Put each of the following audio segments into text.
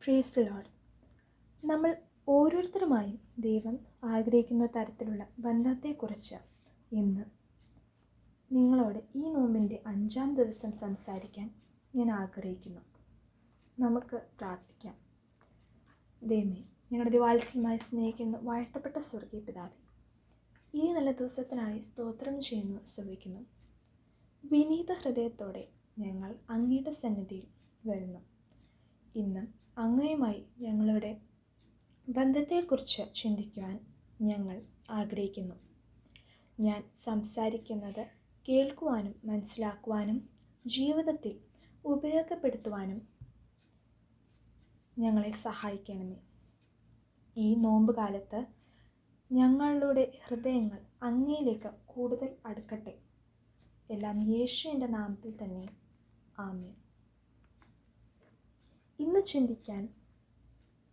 Praise the Lord. നമ്മൾ ഓരോരുത്തരുമായും ദൈവം ആഗ്രഹിക്കുന്ന തരത്തിലുള്ള ബന്ധത്തെക്കുറിച്ച് ഇന്ന് നിങ്ങളോട് ഈ നോമ്പിൻ്റെ 5-ാം ദിവസം സംസാരിക്കാൻ ഞാൻ ആഗ്രഹിക്കുന്നു. നമുക്ക് പ്രാർത്ഥിക്കാം. ദൈവമേ, ഞങ്ങളുടെ ദിവാത്സല്യമായി സ്നേഹിക്കുന്ന വാഴ്ത്തപ്പെട്ട സ്വർഗീയ പിതാവേ, ഈ നല്ല ദിവസത്തിനായി സ്തോത്രം ചെയ്യുന്നു, സ്തുതിക്കുന്നു. വിനീത ഹൃദയത്തോടെ ഞങ്ങൾ അങ്ങയുടെ സന്നിധിയിൽ വരുന്നു. ഇന്ന് അങ്ങയുമായി ഞങ്ങളുടെ ബന്ധത്തെക്കുറിച്ച് ചിന്തിക്കുവാൻ ഞങ്ങൾ ആഗ്രഹിക്കുന്നു. ഞാൻ സംസാരിക്കുന്നത് കേൾക്കുവാനും മനസ്സിലാക്കുവാനും ജീവിതത്തിൽ ഉപയോഗപ്പെടുത്തുവാനും ഞങ്ങളെ സഹായിക്കണമേ. ഈ നോമ്പ് കാലത്ത് ഞങ്ങളുടെ ഹൃദയങ്ങൾ അങ്ങയിലേക്ക് കൂടുതൽ അടുക്കട്ടെ. എല്ലാം യേശുവിൻ്റെ നാമത്തിൽ തന്നെ, ആമേൻ. ഇന്ന് ചിന്തിക്കാൻ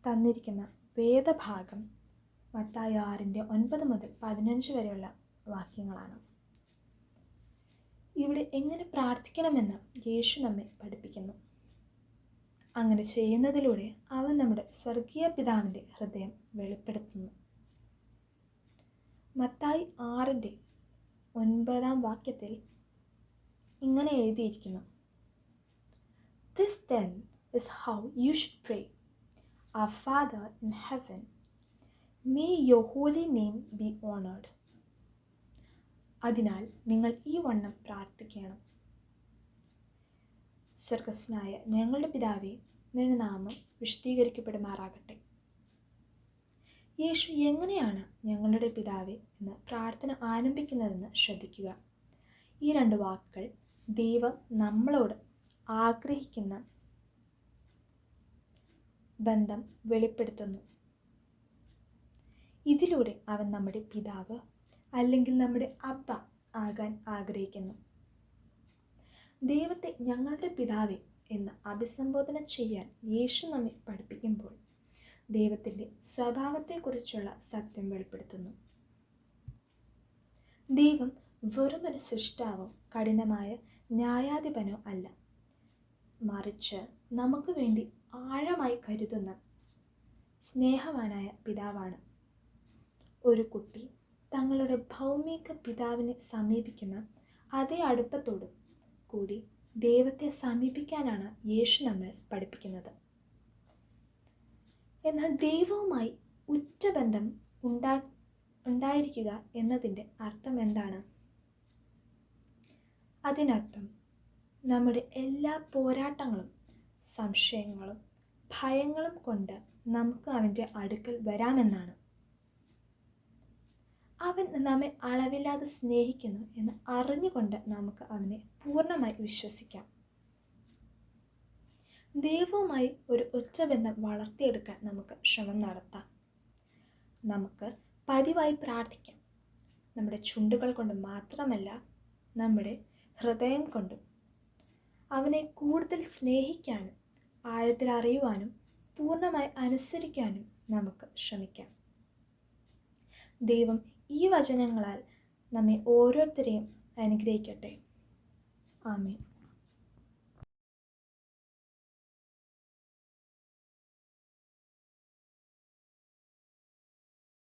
തന്നിരിക്കുന്ന വേദഭാഗം മത്തായി 6:9-15 വരെയുള്ള വാക്യങ്ങളാണ്. ഇവിടെ എങ്ങനെ പ്രാർത്ഥിക്കണമെന്ന് യേശു നമ്മെ പഠിപ്പിക്കുന്നു. അങ്ങനെ ചെയ്യുന്നതിലൂടെ അവൻ നമ്മുടെ സ്വർഗീയ പിതാവിൻ്റെ ഹൃദയം വെളിപ്പെടുത്തുന്നു. മത്തായി 6:9 വാക്യത്തിൽ ഇങ്ങനെ എഴുതിയിരിക്കുന്നു: This then is how you should pray. Our Father in heaven, may your holy name be honored. അതിനാൽ നിങ്ങൾ ഈ വണ്ണം പ്രാർത്ഥിക്കണം: സ്വർഗസ്നായ ഞങ്ങളുടെ പിതാവേ, നിന്റെ നാമം വിശുദ്ധീകരിക്കപ്പെടുമാറാകട്ടെ. യേശു എങ്ങനെയാണ് ഞങ്ങളുടെ പിതാവേ എന്ന പ്രാർത്ഥന ആരംഭിക്കുന്നതെന്ന് ശ്രദ്ധിക്കുക. ഈ 2 വാക്കുകൾ ദൈവം നമ്മളോട് ആഗ്രഹിക്കുന്ന ബന്ധം വെളിപ്പെടുത്തുന്നു. ഇതിലൂടെ അവൻ നമ്മുടെ പിതാവ് അല്ലെങ്കിൽ നമ്മുടെ അബ്ബ ആകാൻ ആഗ്രഹിക്കുന്നു. ദൈവത്തെ ഞങ്ങളുടെ പിതാവേ എന്ന് അഭിസംബോധന ചെയ്യാൻ യേശു നമ്മെ പഠിപ്പിക്കുമ്പോൾ ദൈവത്തിൻ്റെ സ്വഭാവത്തെക്കുറിച്ചുള്ള സത്യം വെളിപ്പെടുത്തുന്നു. ദൈവം വെറുമൊരു സൃഷ്ടാവോ കഠിനമായ ന്യായാധിപനോ അല്ല, മറിച്ച് നമുക്ക് വേണ്ടി ആഴമായി കരുതുന്ന സ്നേഹവാനായ പിതാവാണ്. ഒരു കുട്ടി തങ്ങളുടെ ഭൗമിക പിതാവിനെ സമീപിക്കുന്ന അതേ അടുപ്പത്തോടും കൂടി ദൈവത്തെ സമീപിക്കാനാണ് യേശു നമ്മെ പഠിപ്പിക്കുന്നത്. എന്നാൽ ദൈവവുമായി ഉറ്റ ബന്ധം ഉണ്ടായിരിക്കുക എന്നതിൻ്റെ അർത്ഥം എന്താണ്? അതിനർത്ഥം നമ്മുടെ എല്ലാ പോരാട്ടങ്ങളും സംശയങ്ങളും ഭയങ്ങളും കൊണ്ട് നമുക്ക് അവൻ്റെ അടുക്കൽ വരാമെന്നാണ്. അവൻ നമ്മെ അളവില്ലാതെ സ്നേഹിക്കുന്നു എന്ന് അറിഞ്ഞുകൊണ്ട് നമുക്ക് അവനെ പൂർണ്ണമായി വിശ്വസിക്കാം. ദൈവവുമായി ഒരു ഉച്ചബന്ധം വളർത്തിയെടുക്കാൻ നമുക്ക് ശ്രമം നടത്താം. നമുക്ക് പതിവായി പ്രാർത്ഥിക്കാം. നമ്മുടെ ചുണ്ടുകൾ കൊണ്ട് മാത്രമല്ല, നമ്മുടെ ഹൃദയം കൊണ്ടും അവനെ കൂടുതൽ സ്നേഹിക്കാനും ആഴത്തിൽ അറിയുവാനും പൂർണ്ണമായി അനുസരിക്കാനും നമുക്ക് ശ്രമിക്കാം. ദൈവം ഈ വചനങ്ങളാൽ നമ്മെ ഓരോരുത്തരെയും അനുഗ്രഹിക്കട്ടെ. ആമേൻ.